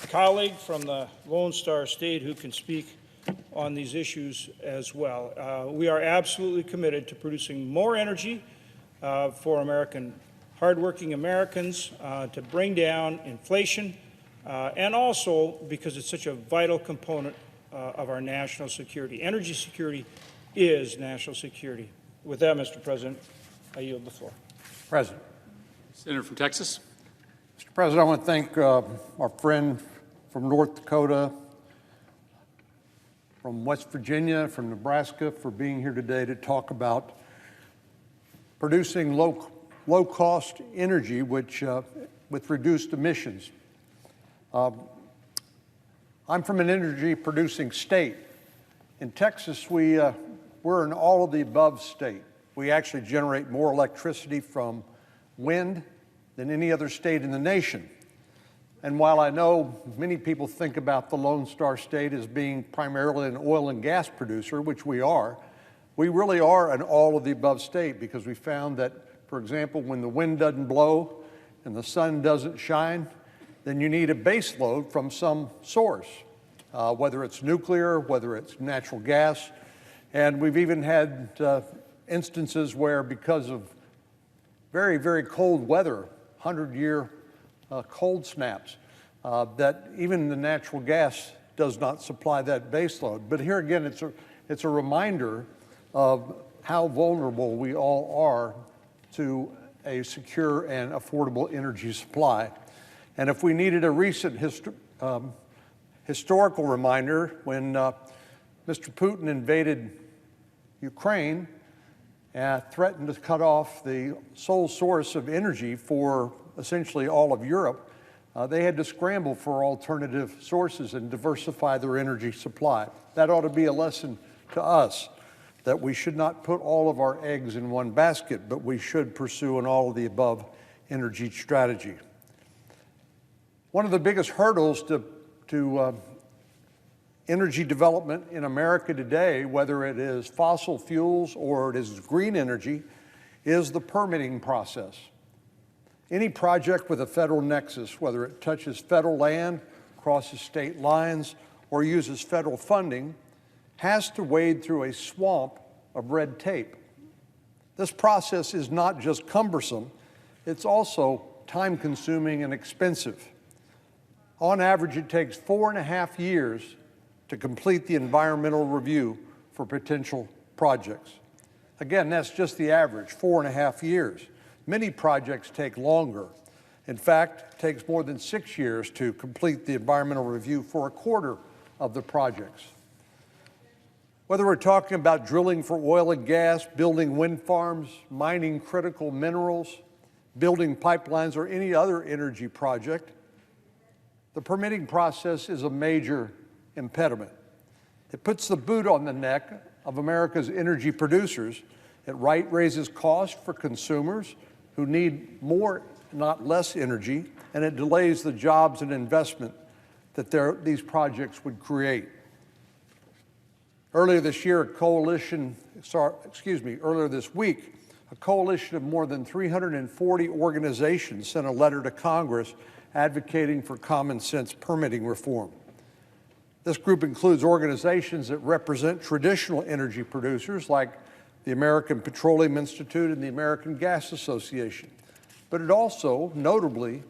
colleague from the Lone Star State who can speak on these issues as well. We are absolutely committed to producing more energy for hardworking Americans, to bring down inflation, and also because it's such a vital component of our national security. Energy security is national security. With that, Mr. President, I yield the floor. President. Senator from Texas. Mr. President, I want to thank our friend from North Dakota, from West Virginia, from Nebraska for being here today to talk about producing low-cost energy with reduced emissions. I'm from an energy-producing state. In Texas, we're an all-of-the-above state. We actually generate more electricity from wind than any other state in the nation. And while I know many people think about the Lone Star State as being primarily an oil and gas producer, which we really are an all-of-the-above state because we found that, for example, when the wind doesn't blow and the sun doesn't shine, then you need a base load from some source, whether it's nuclear, whether it's natural gas. And we've even had instances where, because of very, very cold weather, 100-year cold snaps, that even the natural gas does not supply that base load. But here again, it's a reminder of how vulnerable we all are to a secure and affordable energy supply. And if we needed a recent historical reminder, when Mr. Putin invaded Ukraine and threatened to cut off the sole source of energy for essentially all of Europe, they had to scramble for alternative sources and diversify their energy supply. That ought to be a lesson to us, that we should not put all of our eggs in one basket, but we should pursue an all-of-the-above energy strategy. One of the biggest hurdles to energy development in America today, whether it is fossil fuels or it is green energy, is the permitting process. Any project with a federal nexus, whether it touches federal land, crosses state lines, or uses federal funding, has to wade through a swamp of red tape. This process is not just cumbersome, it's also time-consuming and expensive. On average, it takes 4.5 years to complete the environmental review for potential projects. Again, that's just the average, 4.5 years. Many projects take longer. In fact, it takes more than 6 years to complete the environmental review for a quarter of the projects. Whether we're talking about drilling for oil and gas, building wind farms, mining critical minerals, building pipelines, or any other energy project, the permitting process is a major impediment. It puts the boot on the neck of America's energy producers. It raises costs for consumers who need more, not less energy, and it delays the jobs and investment that these projects would create. Earlier this week, a coalition of more than 340 organizations sent a letter to Congress advocating for common sense permitting reform. This group includes organizations that represent traditional energy producers like the American Petroleum Institute and the American Gas Association. But it also, notably,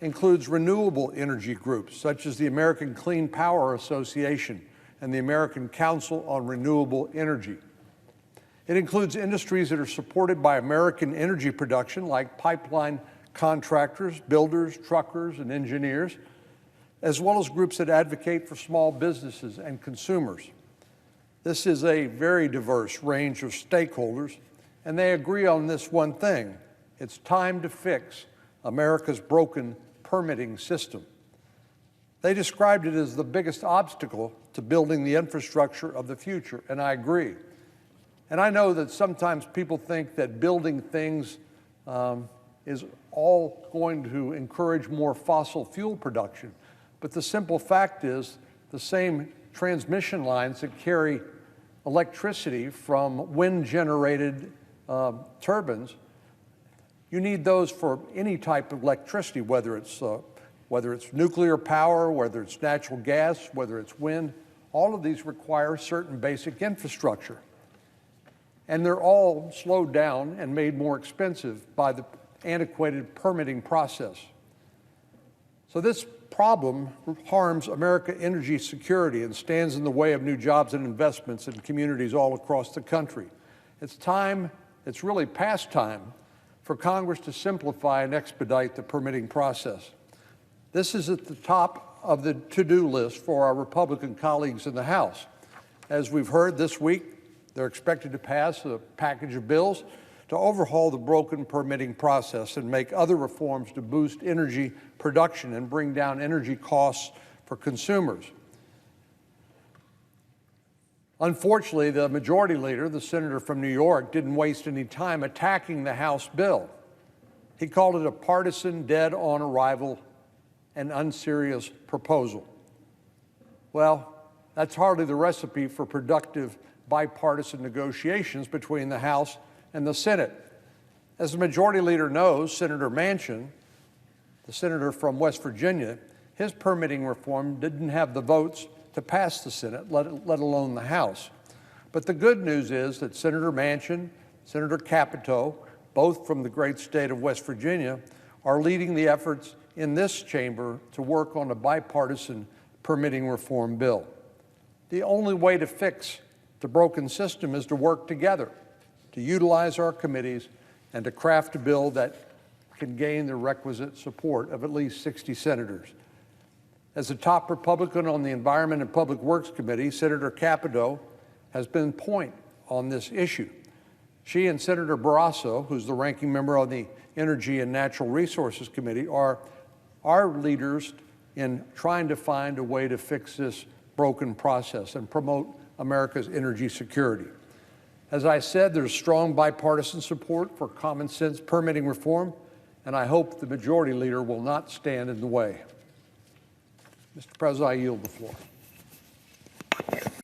includes renewable energy groups such as the American Clean Power Association and the American Council on Renewable Energy. It includes industries that are supported by American energy production like pipeline contractors, builders, truckers, and engineers, as well as groups that advocate for small businesses and consumers. This is a very diverse range of stakeholders, and they agree on this one thing: it's time to fix America's broken permitting system. They described it as the biggest obstacle to building the infrastructure of the future, and I agree. And I know that sometimes people think that building things is all going to encourage more fossil fuel production. But the simple fact is the same transmission lines that carry electricity from wind-generated turbines, you need those for any type of electricity, whether it's whether it's nuclear power, whether it's natural gas, whether it's wind, all of these require certain basic infrastructure. And they're all slowed down and made more expensive by the antiquated permitting process. So this problem harms America's energy security and stands in the way of new jobs and investments in communities all across the country. It's really past time for Congress to simplify and expedite the permitting process. This is at the top of the to-do list for our Republican colleagues in the House. As we've heard this week, they're expected to pass a package of bills to overhaul the broken permitting process and make other reforms to boost energy production and bring down energy costs for consumers. Unfortunately, the majority leader, the senator from New York, didn't waste any time attacking the House bill. He called it a partisan, dead-on-arrival, and unserious proposal. Well, that's hardly the recipe for productive bipartisan negotiations between the House and the Senate. As the majority leader knows, Senator Manchin, the senator from West Virginia, his permitting reform didn't have the votes to pass the Senate, let alone the House. But the good news is that Senator Manchin, Senator Capito, both from the great state of West Virginia, are leading the efforts in this chamber to work on a bipartisan permitting reform bill. The only way to fix the broken system is to work together, to utilize our committees, and to craft a bill that can gain the requisite support of at least 60 senators. As the top Republican on the Environment and Public Works Committee, Senator Capito has been point on this issue. She and Senator Barrasso, who's the ranking member on the Energy and Natural Resources Committee, are our leaders in trying to find a way to fix this broken process and promote America's energy security. As I said, there's strong bipartisan support for common sense permitting reform, and I hope the majority leader will not stand in the way. Mr. President, I yield the floor.